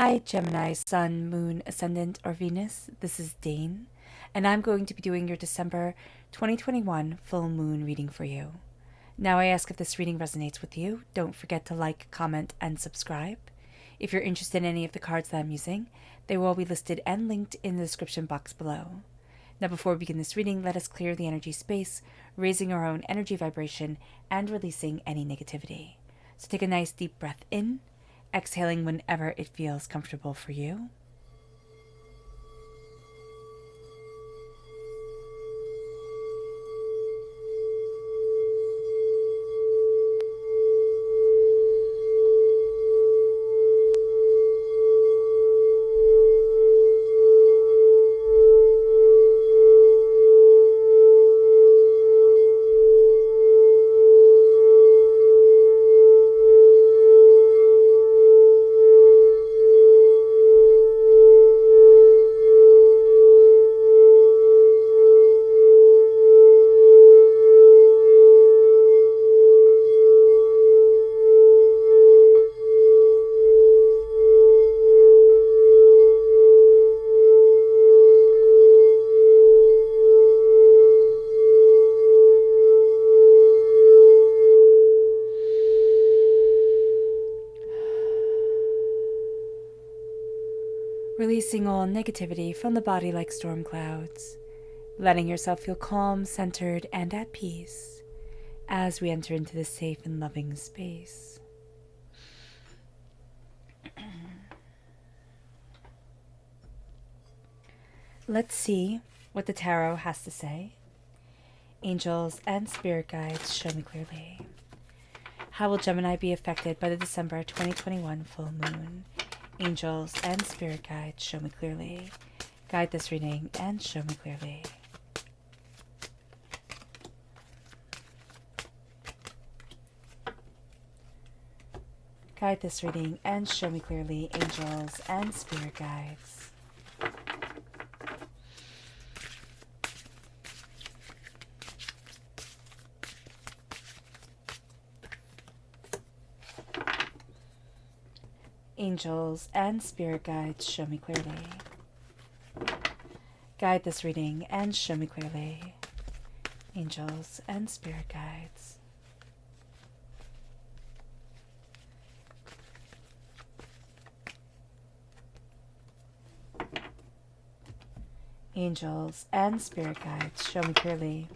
Hi, Gemini, Sun, Moon, Ascendant, or Venus. This is Dane, and I'm going to be doing your December 2021 full moon reading for you. Now, I ask if this reading resonates with you. Don't forget to like, comment, and subscribe. If you're interested in any of the cards that I'm using, they will all be listed and linked in the description box below. Now, before we begin this reading, let us clear the energy space, raising our own energy vibration and releasing any negativity. So take a nice deep breath in, exhaling whenever it feels comfortable for you. Releasing all negativity from the body like storm clouds, letting yourself feel calm, centered, and at peace as we enter into this safe and loving space. Let's see what the tarot has to say. Angels and spirit guides, show me clearly. How will Gemini be affected by the December 2021 full moon? Angels and spirit guides, show me clearly. Guide this reading and show me clearly. Guide this reading and show me clearly, angels and spirit guides. Angels and spirit guides, show me clearly. Guide this reading and show me clearly. Angels and spirit guides. Angels and spirit guides, show me clearly.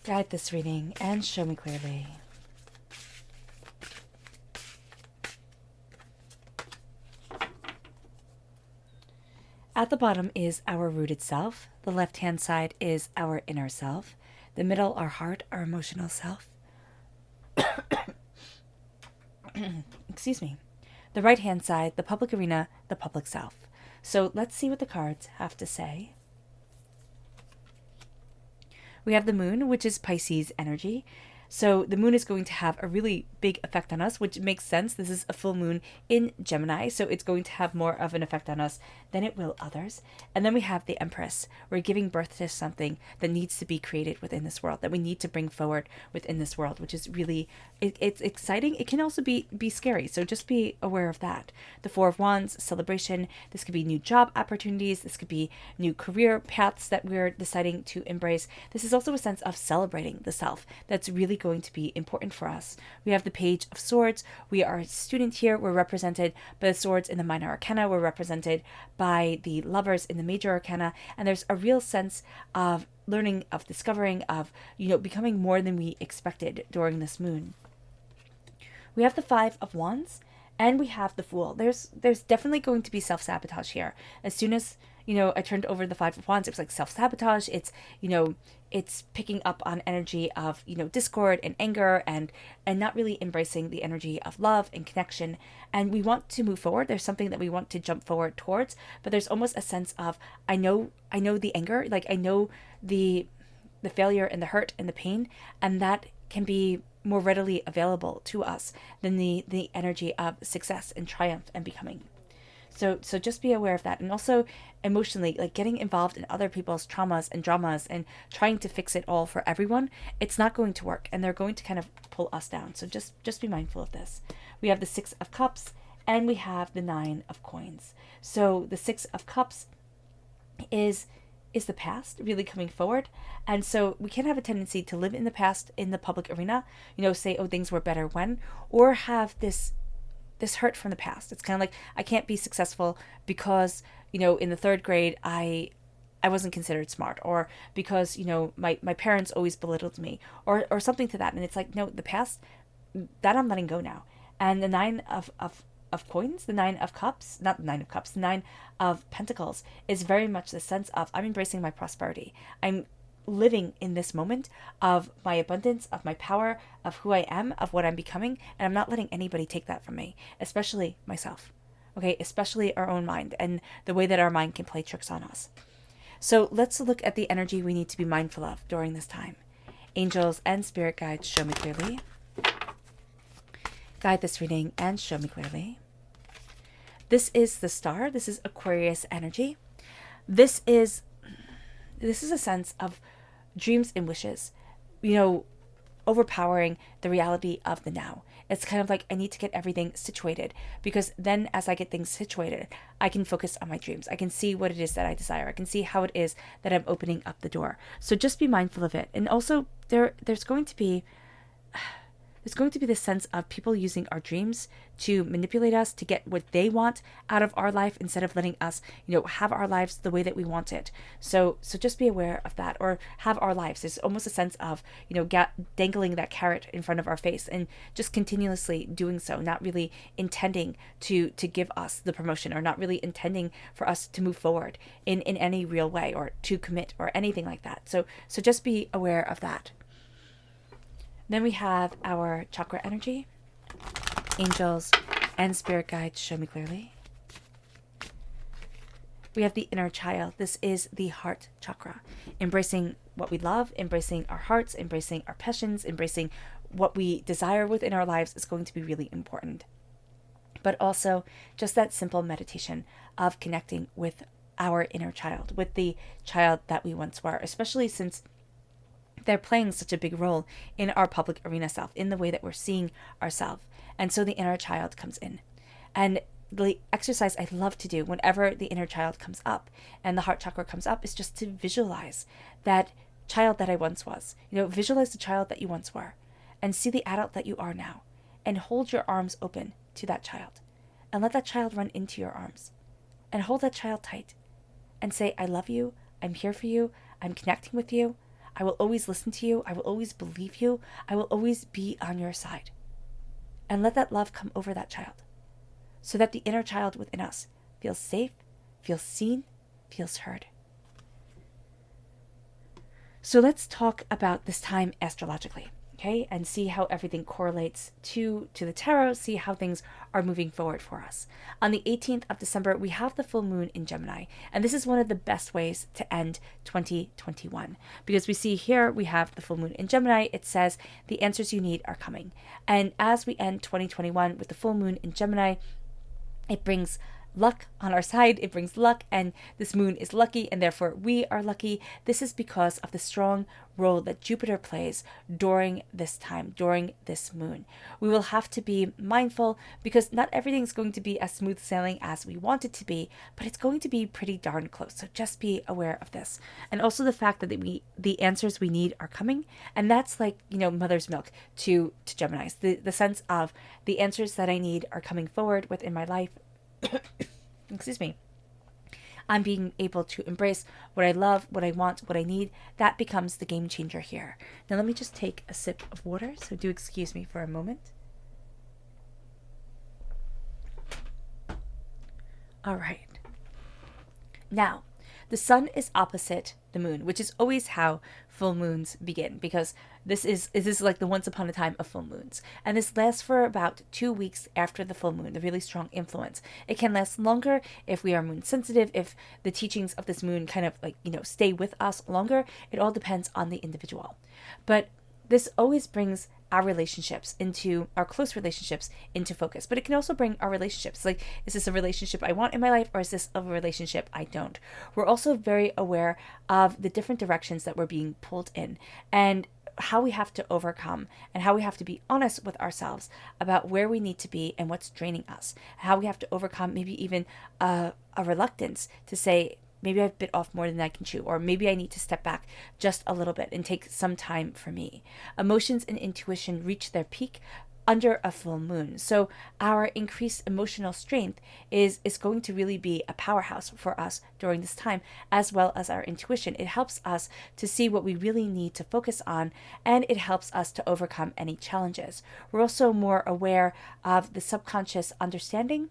Guide this reading and show me clearly. At the bottom is our rooted self. The left-hand side is our inner self. The middle, our heart, our emotional self. Excuse me. The right-hand side, the public arena, the public self. So let's see what the cards have to say. We have the moon, which is Pisces energy. So the moon is going to have a really big effect on us, which makes sense. This is a full moon in Gemini, so it's going to have more of an effect on us than it will others. And then we have the Empress. We're giving birth to something that needs to be created within this world, that we need to bring forward within this world, which is really, it's exciting. It can also be scary, so just be aware of that. The Four of Wands, celebration. This could be new job opportunities. This could be new career paths that we're deciding to embrace. This is also a sense of celebrating the self. That's really going to be important for us. We have the Page of Swords. We are a student here. We're represented by the swords in the minor arcana. We're represented by the lovers in the major arcana. And there's a real sense of learning, of discovering, of, becoming more than we expected during this moon. We have the Five of Wands and we have the Fool. There's definitely going to be self-sabotage here. As soon as I turned over the Five of Wands, it was like self-sabotage. It's, it's picking up on energy of, discord and anger and not really embracing the energy of love and connection. And we want to move forward. There's something that we want to jump forward towards, but there's almost a sense of, I know the anger, like I know the failure and the hurt and the pain, and that can be more readily available to us than the energy of success and triumph and becoming. So just be aware of that. And also emotionally, like getting involved in other people's traumas and dramas and trying to fix it all for everyone, it's not going to work, and they're going to kind of pull us down. So just be mindful of this. We have the 6 of Cups and we have the 9 of Coins. So the 6 of Cups is the past really coming forward. And so we can have a tendency to live in the past in the public arena, say, oh, things were better when, or have this hurt from the past. It's kind of like, I can't be successful because, in the 3rd grade, I wasn't considered smart, or because, my parents always belittled me, or something to that. And it's like, no, the past, that I'm letting go now. And the 9 of Coins, the 9 of Cups, not the 9 of Cups, the 9 of Pentacles is very much the sense of, I'm embracing my prosperity. I'm living in this moment of my abundance, of my power, of who I am, of what I'm becoming, and I'm not letting anybody take that from me, especially myself. Okay, especially our own mind and the way that our mind can play tricks on us. So let's look at the energy we need to be mindful of during this time. Angels and spirit guides, show me clearly. Guide this reading and show me clearly. This is the Star. This is Aquarius energy. This is a sense of dreams and wishes, overpowering the reality of the now. It's kind of like, I need to get everything situated, because then as I get things situated, I can focus on my dreams. I can see what it is that I desire. I can see how it is that I'm opening up the door. So just be mindful of it. And also there's going to be this sense of people using our dreams to manipulate us to get what they want out of our life, instead of letting us, have our lives the way that we want it. So just be aware of that, or have our lives. There's almost a sense of, dangling that carrot in front of our face and just continuously doing so, not really intending to give us the promotion, or not really intending for us to move forward in any real way, or to commit, or anything like that. So just be aware of that. Then we have our chakra energy. Angels and spirit guides, show me clearly. We have the inner child. This is the heart chakra. Embracing what we love, embracing our hearts, embracing our passions, embracing what we desire within our lives is going to be really important. But also just that simple meditation of connecting with our inner child, with the child that we once were, especially since they're playing such a big role in our public arena self, in the way that we're seeing ourselves. And so the inner child comes in. And the exercise I love to do whenever the inner child comes up and the heart chakra comes up is just to visualize that child that I once was. Visualize the child that you once were, and see the adult that you are now, and hold your arms open to that child, and let that child run into your arms, and hold that child tight, and say, I love you, I'm here for you, I'm connecting with you, I will always listen to you, I will always believe you, I will always be on your side. And let that love come over that child, so that the inner child within us feels safe, feels seen, feels heard. So let's talk about this time astrologically, okay? And see how everything correlates to the tarot, see how things are moving forward for us. On the 18th of December, we have the full moon in Gemini. And this is one of the best ways to end 2021. Because we see here, we have the full moon in Gemini. It says, the answers you need are coming. And as we end 2021 with the full moon in Gemini, it brings luck on our side. It brings luck, and this moon is lucky, and therefore we are lucky. This is because of the strong role that Jupiter plays during this time, during this moon. We will have to be mindful, because not everything's going to be as smooth sailing as we want it to be, but it's going to be pretty darn close. So just be aware of this. And also the fact that the answers we need are coming, and that's like, mother's milk to Geminis. The sense of the answers that I need are coming forward within my life. Excuse me. I'm being able to embrace what I love, what I want, what I need. That becomes the game changer here. Now let me just take a sip of water, so do excuse me for a moment. All right. Now, the sun is opposite the moon, which is always how full moons begin, because this is like the once upon a time of full moons. And this lasts for about 2 weeks after the full moon, the really strong influence. It can last longer if we are moon sensitive, if the teachings of this moon kind of stay with us longer. It all depends on the individual. But this always brings our relationships into our close relationships into focus, but it can also bring our relationships. Like, is this a relationship I want in my life, or is this a relationship I don't? We're also very aware of the different directions that we're being pulled in, and how we have to overcome, and how we have to be honest with ourselves about where we need to be and what's draining us, how we have to overcome maybe even a reluctance to say, maybe I've bit off more than I can chew, or maybe I need to step back just a little bit and take some time for me. Emotions and intuition reach their peak under a full moon. So our increased emotional strength is going to really be a powerhouse for us during this time, as well as our intuition. It helps us to see what we really need to focus on, and it helps us to overcome any challenges. We're also more aware of the subconscious understanding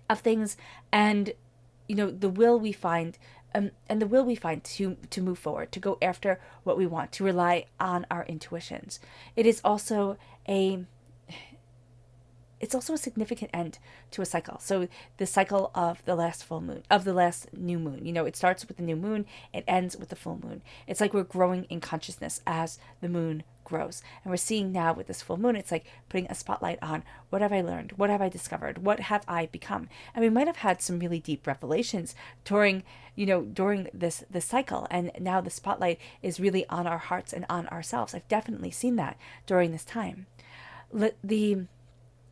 of things, and the will we find, and the will we find to move forward, to go after what we want, to rely on our intuitions. It's also a significant end to a cycle. So the cycle of the last full moon, of the last new moon, it starts with the new moon, it ends with the full moon. It's like we're growing in consciousness as the moon grows. And we're seeing now with this full moon, it's like putting a spotlight on, what have I learned? What have I discovered? What have I become? And we might have had some really deep revelations during this cycle. And now the spotlight is really on our hearts and on ourselves. I've definitely seen that during this time. The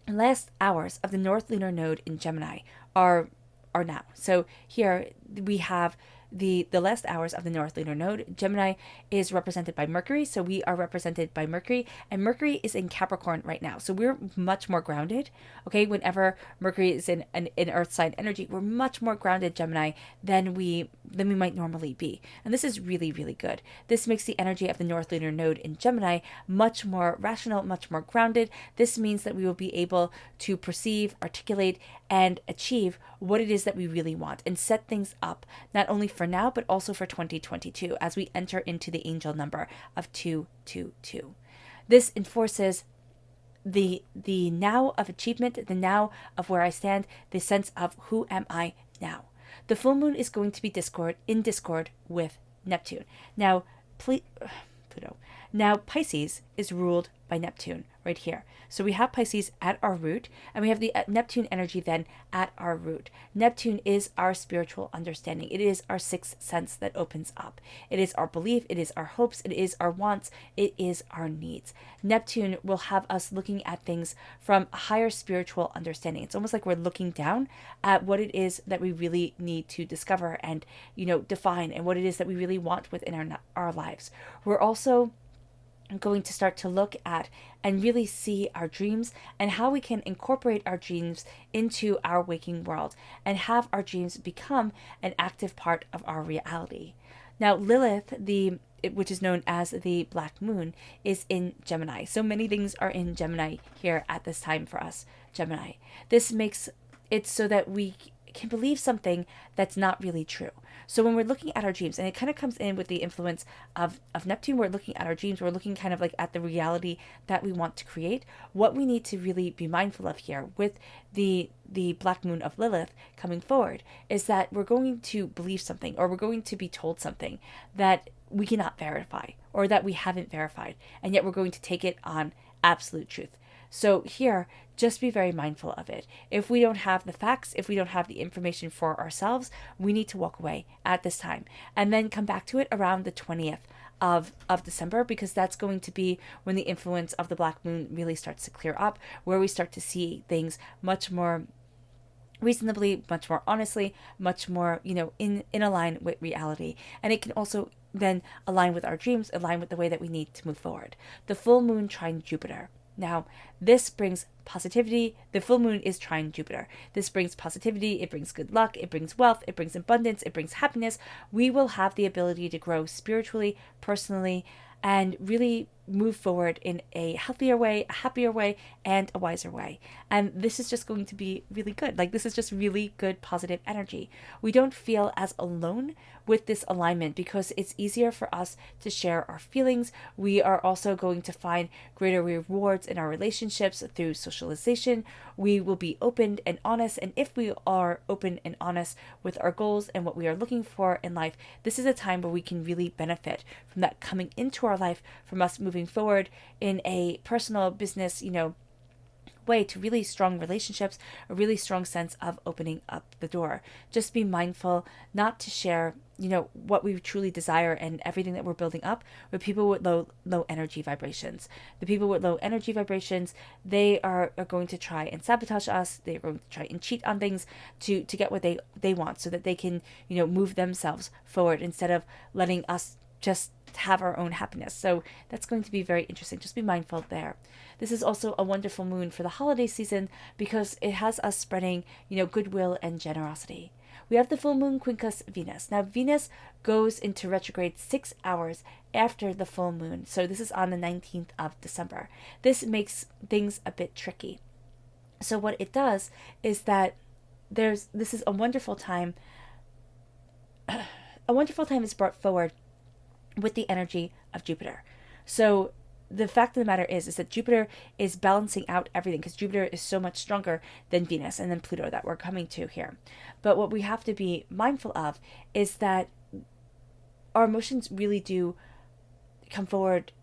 last hours of the North Lunar node in Gemini are now. So here we have the last hours of the North Lunar node. Gemini is represented by Mercury, so we are represented by Mercury, and Mercury is in Capricorn right now. So we're much more grounded, okay? Whenever Mercury is in Earth sign energy, we're much more grounded, Gemini, than we might normally be. And this is really, really good. This makes the energy of the North Lunar node in Gemini much more rational, much more grounded. This means that we will be able to perceive, articulate, and achieve what it is that we really want, and set things up not only for now but also for 2022 as we enter into the angel number of 222. This enforces the now of achievement, the now of where I stand, the sense of who am I now. The full moon is going to be in discord with Neptune. Now Pluto. Now Pisces is ruled by Neptune right here. So we have Pisces at our root, and we have the Neptune energy then at our root. Neptune is our spiritual understanding. It is our sixth sense that opens up. It is our belief. It is our hopes. It is our wants. It is our needs. Neptune will have us looking at things from a higher spiritual understanding. It's almost like we're looking down at what it is that we really need to discover and, define, and what it is that we really want within our lives. We're also going to start to look at and really see our dreams and how we can incorporate our dreams into our waking world and have our dreams become an active part of our reality. Now, Lilith, which is known as the Black Moon, is in Gemini. So many things are in Gemini here at this time for us, Gemini. This makes it so that we can believe something that's not really true. So when we're looking at our dreams, and it kind of comes in with the influence of Neptune, we're looking at our dreams, we're looking kind of like at the reality that we want to create. What we need to really be mindful of here with the Black Moon of Lilith coming forward is that we're going to believe something, or we're going to be told something that we cannot verify, or that we haven't verified, and yet we're going to take it on absolute truth. So here, just be very mindful of it. If we don't have the facts, if we don't have the information for ourselves, we need to walk away at this time and then come back to it around the 20th of December, because that's going to be when the influence of the Black Moon really starts to clear up, where we start to see things much more reasonably, much more honestly, much more, in align with reality. And it can also then align with our dreams, align with the way that we need to move forward. The full moon trine Jupiter. Now, this brings positivity. The full moon is trine Jupiter. This brings positivity. It brings good luck. It brings wealth. It brings abundance. It brings happiness. We will have the ability to grow spiritually, personally, and really move forward in a healthier way, a happier way, and a wiser way. And this is just going to be really good. Like, this is just really good, positive energy. We don't feel as alone with this alignment because it's easier for us to share our feelings. We are also going to find greater rewards in our relationships through socialization. We will be open and honest. And if we are open and honest with our goals and what we are looking for in life, this is a time where we can really benefit from that coming into our life, from us moving moving forward in a personal business, way to really strong relationships, a really strong sense of opening up the door. Just be mindful not to share, what we truly desire and everything that we're building up with people with low energy vibrations. The people with low energy vibrations, they are going to try and sabotage us. They're going to try and cheat on things to get what they want, so that they can, move themselves forward instead of letting us just have our own happiness. So that's going to be very interesting. Just be mindful there. This is also a wonderful moon for the holiday season because it has us spreading, goodwill and generosity. We have the full moon quincus Venus. Now, Venus goes into retrograde 6 hours after the full moon. So this is on the 19th of December. This makes things a bit tricky. So what it does is that this is a wonderful time. A wonderful time is brought forward with the energy of Jupiter. So the fact of the matter is that Jupiter is balancing out everything, because Jupiter is so much stronger than Venus and then Pluto that we're coming to here. But what we have to be mindful of is that our emotions really do come forward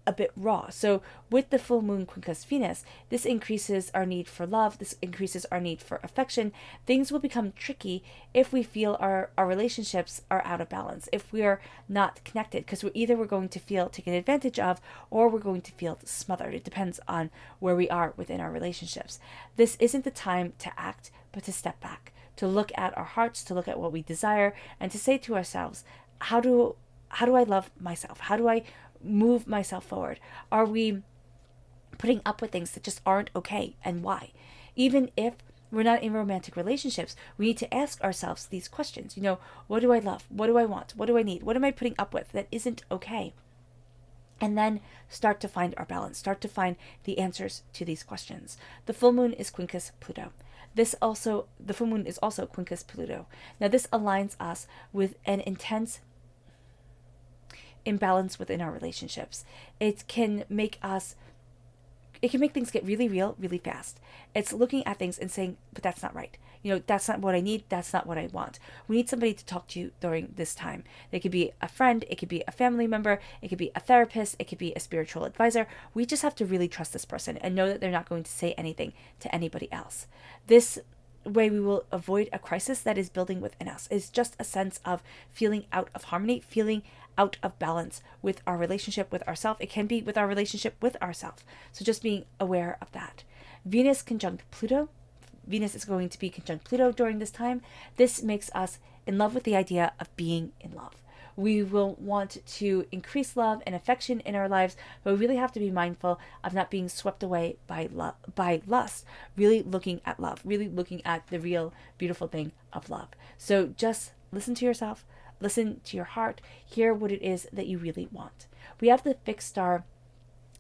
a bit raw. So with the full moon quincus Venus, this increases our need for love. This increases our need for affection. Things will become tricky if we feel our relationships are out of balance, if we are not connected, because we're going to feel taken advantage of, or we're going to feel smothered. It depends on where we are within our relationships. This isn't the time to act, but to step back, to look at our hearts, to look at what we desire, and to say to ourselves, how do I love myself? How do I move myself forward? Are we putting up with things that just aren't okay, and why? Even if we're not in romantic relationships, we need to ask ourselves these questions. What do I love? What do I want? What do I need? What am I putting up with that isn't okay? And then start to find our balance, start to find the answers to these questions. The full moon is quincus Pluto. The full moon is also quincus Pluto. Now this aligns us with an intense imbalance within our relationships. It can make things get really real really fast. It's looking at things and saying, but that's not right. That's not what I need. That's not what I want. We need somebody to talk to during this time. They could be a friend. It could be a family member. It could be a therapist. It could be a spiritual advisor. We just have to really trust this person and know that they're not going to say anything to anybody else. This way we will avoid a crisis that is building within us. It's just a sense of feeling out of harmony, feeling out of balance with our relationship with ourselves. It can be with our relationship with ourselves. So just being aware of that. Venus conjunct Pluto. Venus is going to be conjunct Pluto during this time. This makes us in love with the idea of being in love. We will want to increase love and affection in our lives, but we really have to be mindful of not being swept away by lust, really looking at love, really looking at the real beautiful thing of love. So just listen to yourself, listen to your heart, hear what it is that you really want. We have the fixed star.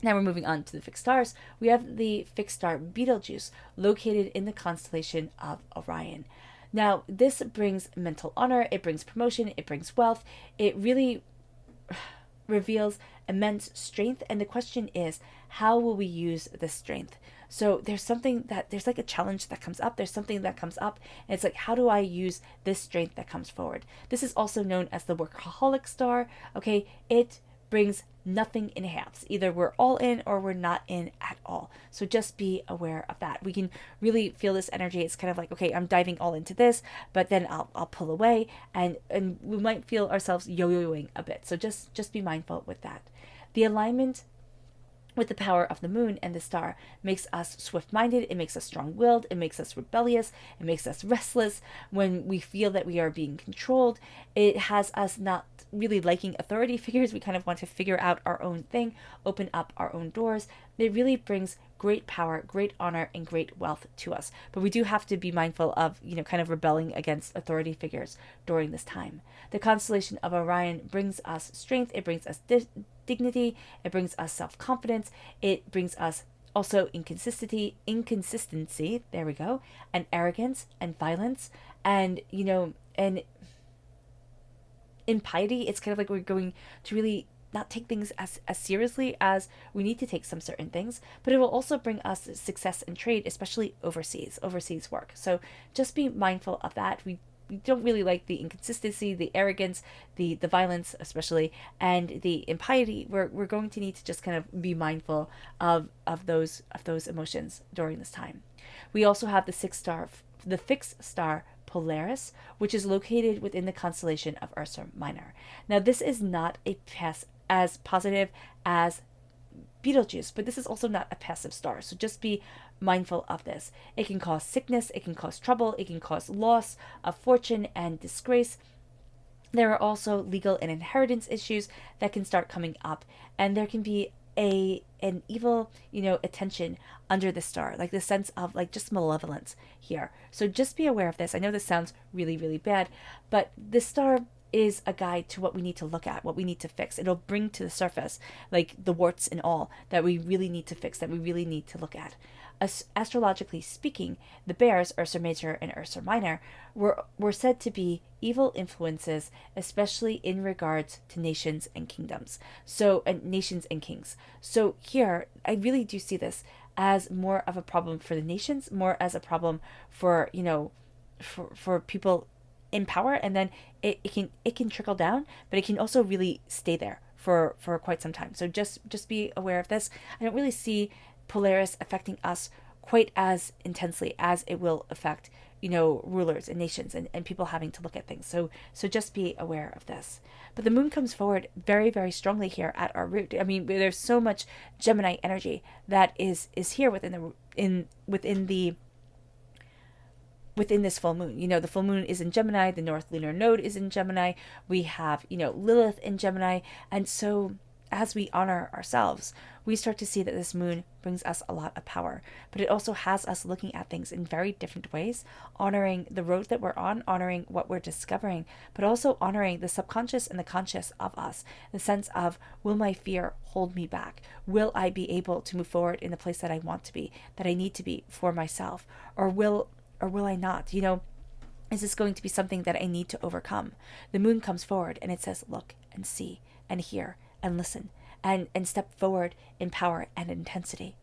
Now we're moving on to the fixed stars. We have the fixed star Betelgeuse, located in the constellation of Orion. Now, this brings mental honor, it brings promotion, it brings wealth. It really reveals immense strength. And the question is, how will we use this strength? So there's like a challenge that comes up. There's something that comes up. And it's like, how do I use this strength that comes forward? This is also known as the workaholic star. Okay, it brings nothing in halves. Either we're all in or we're not in at all. So just be aware of that. We can really feel this energy. It's kind of like, okay, I'm diving all into this, but then I'll pull away, and we might feel ourselves yo-yoing a bit. So just be mindful with that. The alignment with the power of the moon and the star makes us swift-minded, it makes us strong-willed, it makes us rebellious, it makes us restless. When we feel that we are being controlled, it has us not really liking authority figures. We kind of want to figure out our own thing, open up our own doors. It really brings great power, great honor, and great wealth to us. But we do have to be mindful of, kind of rebelling against authority figures during this time. The constellation of Orion brings us strength, it brings us dignity, it brings us self-confidence, it brings us also inconsistency, there we go, and arrogance and violence, and and impiety. It's kind of like we're going to really not take things as seriously as we need to take some certain things, but it will also bring us success in trade, especially overseas work. So just be mindful of that. We don't really like the inconsistency, the arrogance, the violence especially, and the impiety. We're going to need to just kind of be mindful of those emotions during this time. We also have the fixed star Polaris, which is located within the constellation of Ursa Minor. Now, this is not as positive as Betelgeuse, but this is also not a passive star. So just be mindful of this. It can cause sickness, it can cause trouble, it can cause loss of fortune and disgrace. There are also legal and inheritance issues that can start coming up, and there can be an evil, attention under the star, like the sense of like just malevolence here. So just be aware of this. I know this sounds really, really bad, but this star is a guide to what we need to look at, what we need to fix. It'll bring to the surface like the warts and all that we really need to fix, that we really need to look at. Astrologically speaking, the bears, Ursa Major and Ursa Minor, were said to be evil influences, especially in regards to nations and kingdoms. So, nations and kings. So here, I really do see this as more of a problem for the nations, more as a problem for, for people in power, and then it can trickle down, but it can also really stay there for quite some time. So just be aware of this. I don't really see Polaris affecting us quite as intensely as it will affect rulers and nations and people having to look at things. So just be aware of this. But the moon comes forward very, very strongly here at our root. I mean, there's so much Gemini energy that is here within this full moon. The full moon is in Gemini, the North Lunar Node is in Gemini, we have, Lilith in Gemini, and so as we honor ourselves, we start to see that this moon brings us a lot of power, but it also has us looking at things in very different ways, honoring the road that we're on, honoring what we're discovering, but also honoring the subconscious and the conscious of us, the sense of, will my fear hold me back? Will I be able to move forward in the place that I want to be, that I need to be for myself? Or will I not? Is this going to be something that I need to overcome? The moon comes forward and it says, look and see and hear and listen and step forward in power and intensity.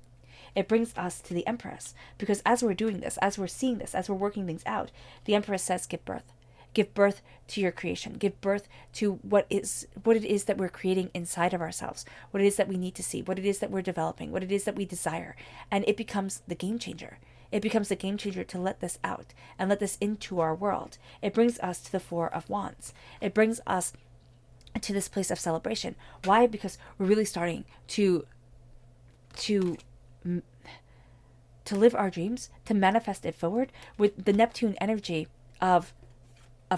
It brings us to the Empress, because as we're doing this, as we're seeing this, as we're working things out, the Empress says, give birth. Give birth to your creation. Give birth to what it is that we're creating inside of ourselves, what it is that we need to see, what it is that we're developing, what it is that we desire. And it becomes the game changer. It becomes the game changer to let this out and let this into our world. It brings us to the Four of Wands. It brings us to this place of celebration. Why? Because we're really starting to live our dreams, to manifest it forward with the Neptune energy of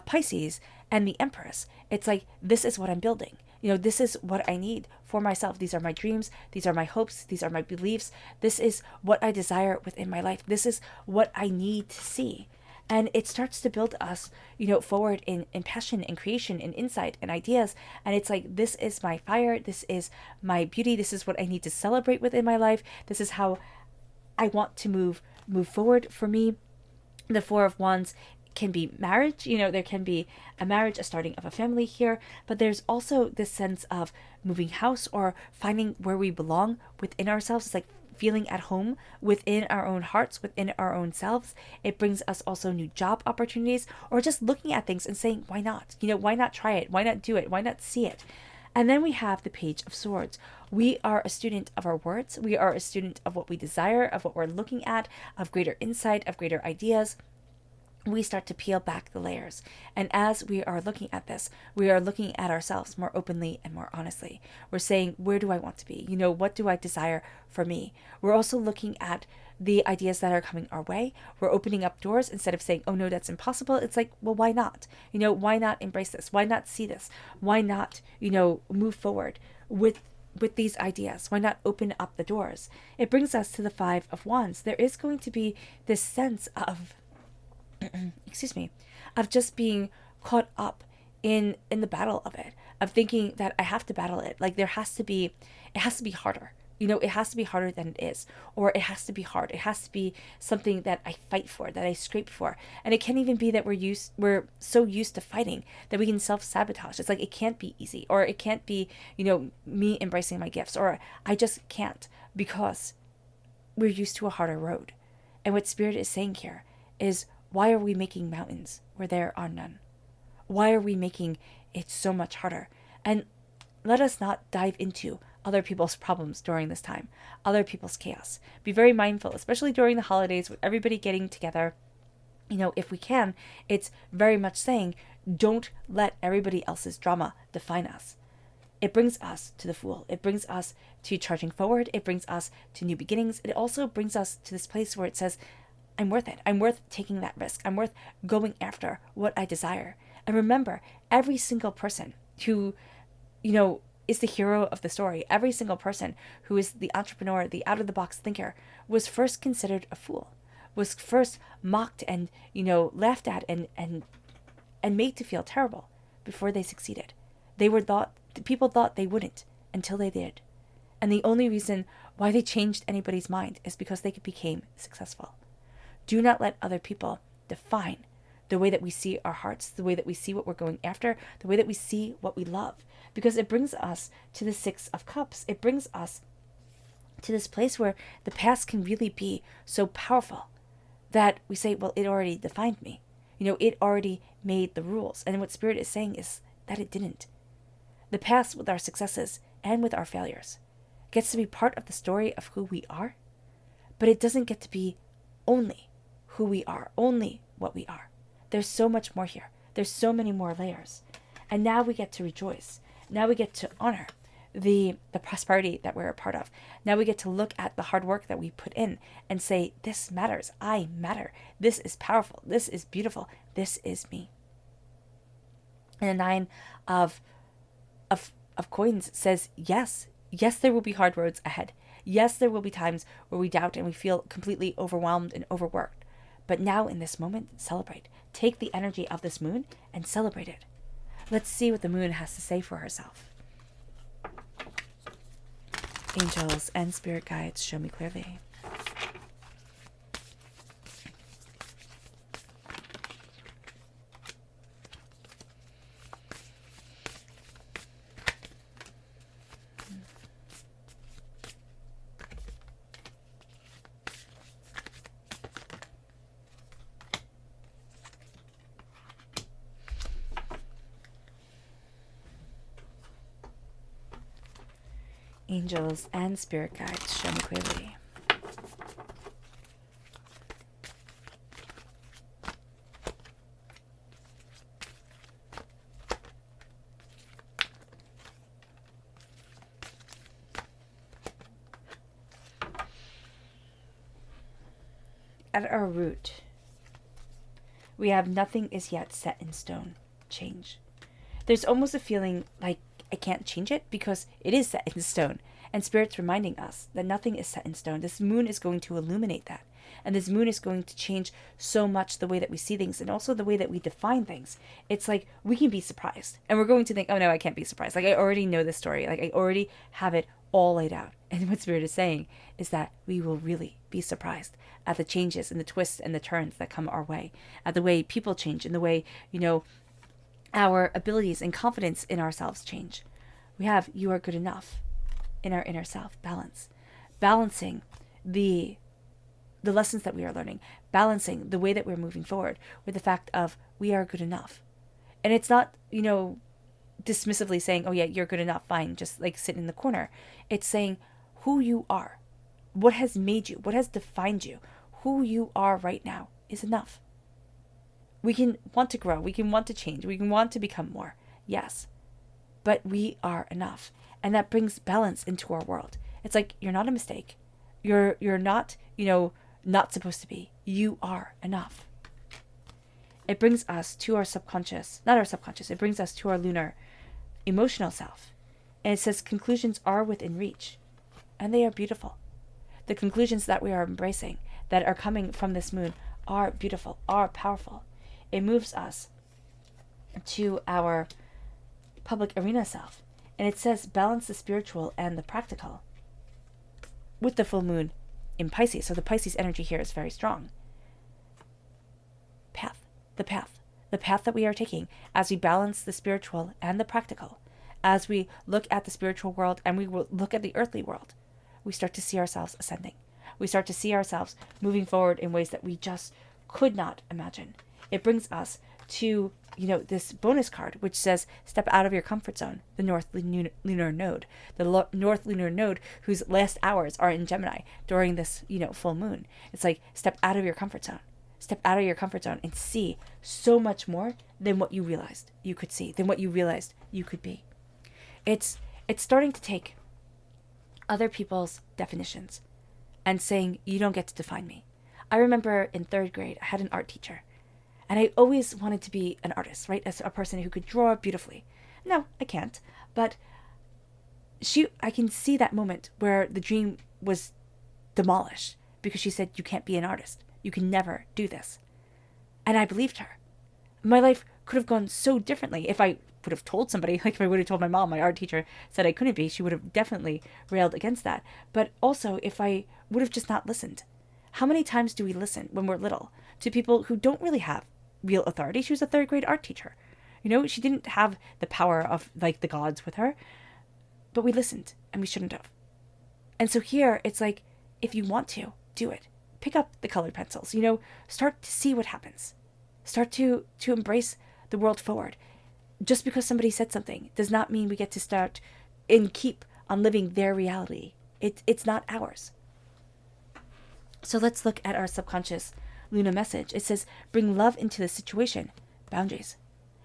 Pisces and the Empress. It's like, this is what I'm building. This is what I need for myself. These are my dreams. These are my hopes. These are my beliefs. This is what I desire within my life. This is what I need to see. And it starts to build us, forward in passion and creation and insight and ideas. And it's like, this is my fire. This is my beauty. This is what I need to celebrate within my life. This is how I want to move forward for me. The Four of Wands can be marriage. There can be a marriage, a starting of a family here. But there's also this sense of moving house or finding where we belong within ourselves. It's like feeling at home within our own hearts, within our own selves. It brings us also new job opportunities, or just looking at things and saying, why not? Why not try it? Why not do it? Why not see it? And then we have the Page of Swords. We are a student of our words. We are a student of what we desire, of what we're looking at, of greater insight, of greater ideas. We start to peel back the layers. And as we are looking at this, we are looking at ourselves more openly and more honestly. We're saying, where do I want to be? What do I desire for me? We're also looking at the ideas that are coming our way. We're opening up doors instead of saying, oh no, that's impossible. It's like, well, why not? Why not embrace this? Why not see this? Why not, move forward with these ideas? Why not open up the doors? It brings us to the Five of Wands. There is going to be this sense of of just being caught up in the battle of it, of thinking that I have to battle it. Like it has to be harder. It has to be harder than it is, or it has to be hard. It has to be something that I fight for, that I scrape for. And it can't even be that we're so used to fighting that we can self-sabotage. It's like, it can't be easy, or it can't be, me embracing my gifts, or I just can't, because we're used to a harder road. And what Spirit is saying here is, Why are we making mountains where there are none? Why are we making it so much harder? And let us not dive into other people's problems during this time, other people's chaos. Be very mindful, especially during the holidays with everybody getting together. If we can, it's very much saying, don't let everybody else's drama define us. It brings us to the Fool. It brings us to charging forward. It brings us to new beginnings. It also brings us to this place where it says, I'm worth it. I'm worth taking that risk. I'm worth going after what I desire. And remember, every single person who, is the hero of the story, every single person who is the entrepreneur, the out-of-the-box thinker, was first considered a fool, was first mocked and, laughed at and made to feel terrible before they succeeded. People thought they wouldn't until they did. And the only reason why they changed anybody's mind is because they became successful. Do not let other people define the way that we see our hearts, the way that we see what we're going after, the way that we see what we love. Because it brings us to the Six of Cups. It brings us to this place where the past can really be so powerful that we say, well, it already defined me. It already made the rules. And what Spirit is saying is that it didn't. The past, with our successes and with our failures, gets to be part of the story of who we are, but it doesn't get to be only who we are, only what we are. There's so much more here. There's so many more layers. And now we get to rejoice. Now we get to honor the prosperity that we're a part of. Now we get to look at the hard work that we put in and say, this matters. I matter. This is powerful. This is beautiful. This is me. And the Nine of Coins says, yes, there will be hard roads ahead. Yes, there will be times where we doubt and we feel completely overwhelmed and overworked. But now in this moment, celebrate. Take the energy of this moon and celebrate it. Let's see what the moon has to say for herself. Angels and spirit guides, show me clearly. Angels and spirit guides, show me clearly. At our root, we have nothing is yet set in stone. Change. There's almost a feeling like I can't change it because it is set in stone. And Spirit's reminding us that nothing is set in stone. This moon is going to illuminate that. And this moon is going to change so much the way that we see things and also the way that we define things. It's like we can be surprised. And we're going to think, oh no, I can't be surprised. Like I already know this story. Like I already have it all laid out. And what Spirit is saying is that we will really be surprised at the changes and the twists and the turns that come our way. At the way people change and the way, our abilities and confidence in ourselves change. We have you are good enough in our inner self, balancing the lessons that we are learning, balancing the way that we're moving forward with the fact of we are good enough. And it's not, dismissively saying, oh yeah, you're good enough, fine, just like sit in the corner. It's saying who you are, what has made you, what has defined you, who you are right now is enough. We can want to grow. We can want to change. We can want to become more. Yes. But we are enough. And that brings balance into our world. It's like, you're not a mistake. You're not, not supposed to be. You are enough. It brings us to our subconscious, not our subconscious. It brings us to our lunar emotional self. And it says conclusions are within reach. And they are beautiful. The conclusions that we are embracing, that are coming from this moon, are beautiful, are powerful. It moves us to our public arena self. And it says balance the spiritual and the practical with the full moon in Pisces. So the Pisces energy here is very strong. The path that we are taking as we balance the spiritual and the practical, as we look at the spiritual world and we will look at the earthly world, we start to see ourselves ascending. We start to see ourselves moving forward in ways that we just could not imagine. It brings us to, this bonus card, which says, step out of your comfort zone, the North Lunar Node. The North Lunar Node, whose last hours are in Gemini during this, full moon. It's like, step out of your comfort zone. Step out of your comfort zone and see so much more than what you realized you could see, than what you realized you could be. It's starting to take other people's definitions and saying, you don't get to define me. I remember in 3rd grade, I had an art teacher, and I always wanted to be an artist, right? As a person who could draw beautifully. No, I can't, but I can see that moment where the dream was demolished because she said, you can't be an artist. You can never do this. And I believed her. My life could have gone so differently if I would have told somebody, like if I would have told my mom, my art teacher said I couldn't be, she would have definitely railed against that. But also if I would have just not listened. How many times do we listen when we're little to people who don't really have real authority? She was a 3rd grade art teacher. She didn't have the power of like the gods with her, but we listened and we shouldn't have. And so here it's like, if you want to, do it. Pick up the colored pencils, start to see what happens. Start to embrace the world forward. Just because somebody said something does not mean we get to start and keep on living their reality. It's not ours. So let's look at our subconscious Luna message. It says, bring love into the situation. Boundaries.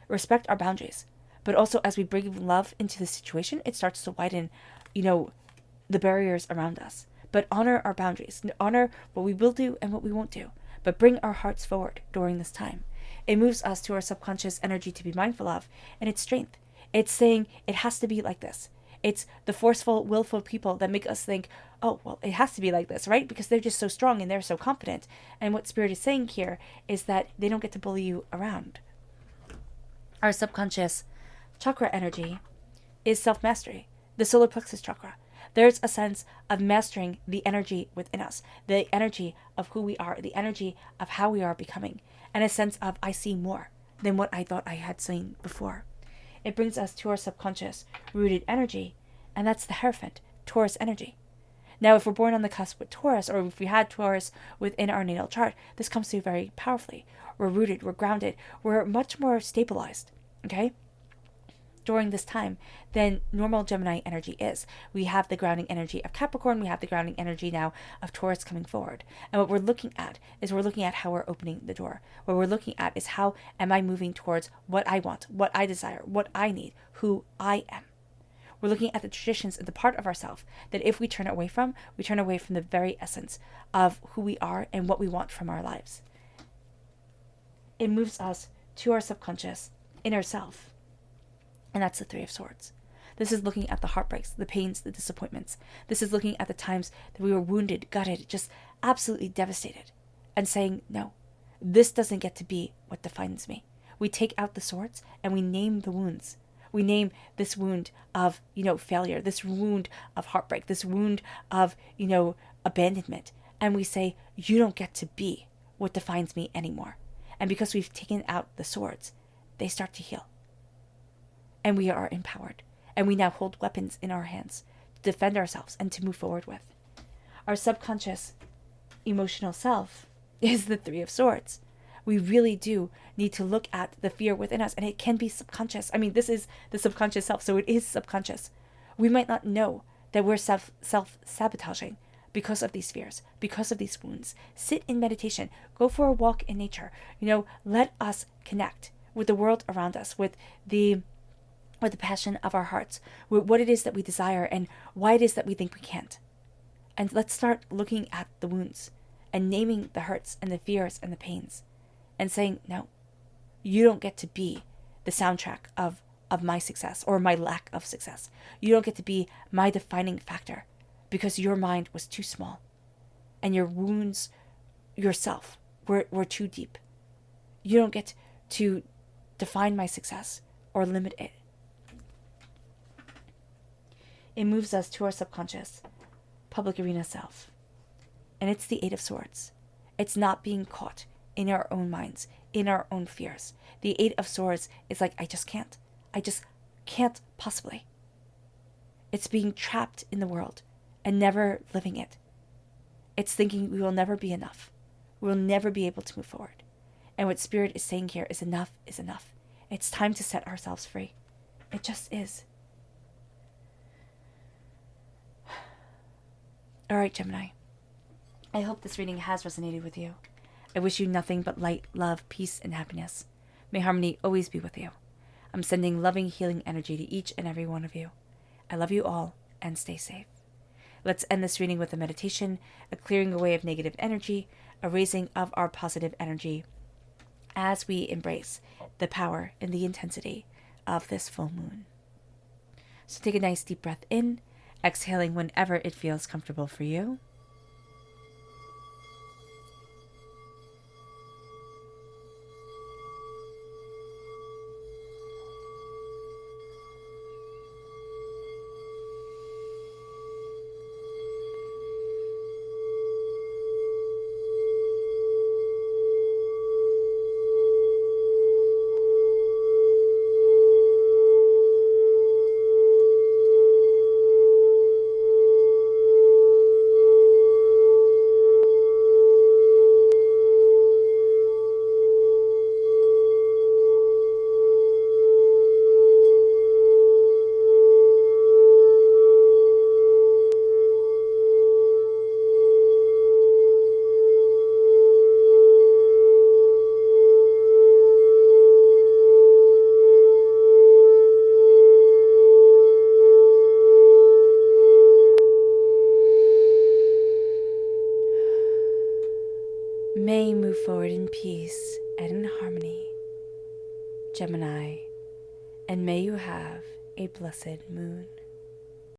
Respect our boundaries. But also as we bring love into the situation, it starts to widen, the barriers around us. But honor our boundaries. Honor what we will do and what we won't do. But bring our hearts forward during this time. It moves us to our subconscious energy to be mindful of, and its strength. It's saying it has to be like this. It's the forceful, willful people that make us think, oh, well, it has to be like this, right? Because they're just so strong and they're so confident. And what Spirit is saying here is that they don't get to bully you around. Our subconscious chakra energy is self-mastery, the solar plexus chakra. There's a sense of mastering the energy within us, the energy of who we are, the energy of how we are becoming, and a sense of I see more than what I thought I had seen before. It brings us to our subconscious rooted energy, and that's the Hierophant, Taurus energy. Now, if we're born on the cusp with Taurus, or if we had Taurus within our natal chart, this comes through very powerfully. We're rooted, we're grounded, we're much more stabilized, okay? During this time than normal Gemini energy is. We have the grounding energy of Capricorn, we have the grounding energy now of Taurus coming forward. And what we're looking at is we're looking at how we're opening the door. What we're looking at is how am I moving towards what I want, what I desire, what I need, who I am. We're looking at the traditions and the part of ourselves that if we turn away from the very essence of who we are and what we want from our lives. It moves us to our subconscious inner self. And that's the 3 of Swords. This is looking at the heartbreaks, the pains, the disappointments. This is looking at the times that we were wounded, gutted, just absolutely devastated. And saying, no, this doesn't get to be what defines me. We take out the swords and we name the wounds. We name this wound of, failure, this wound of heartbreak, this wound of, abandonment. And we say, you don't get to be what defines me anymore. And because we've taken out the swords, they start to heal. And we are empowered. And we now hold weapons in our hands to defend ourselves and to move forward with. Our subconscious emotional self is the 3 of Swords. We really do need to look at the fear within us. And it can be subconscious. I mean, this is the subconscious self, so it is subconscious. We might not know that we're self-sabotaging because of these fears, because of these wounds. Sit in meditation. Go for a walk in nature. Let us connect with the world around us, with the passion of our hearts, with what it is that we desire and why it is that we think we can't. And let's start looking at the wounds and naming the hurts and the fears and the pains and saying, no, you don't get to be the soundtrack of my success or my lack of success. You don't get to be my defining factor because your mind was too small and your wounds yourself were too deep. You don't get to define my success or limit it. It moves us to our subconscious, public arena self. And it's the 8 of Swords. It's not being caught in our own minds, in our own fears. The 8 of Swords is like, I just can't. I just can't possibly. It's being trapped in the world and never living it. It's thinking we will never be enough. we'll never be able to move forward. And what Spirit is saying here is enough is enough. It's time to set ourselves free. It just is. All right, Gemini. I hope this reading has resonated with you. I wish you nothing but light, love, peace, and happiness. May harmony always be with you. I'm sending loving, healing energy to each and every one of you. I love you all, and stay safe. Let's end this reading with a meditation, a clearing away of negative energy, a raising of our positive energy as we embrace the power and the intensity of this full moon. So take a nice deep breath in, exhaling whenever it feels comfortable for you. May move forward in peace and in harmony, Gemini, and may you have a blessed moon.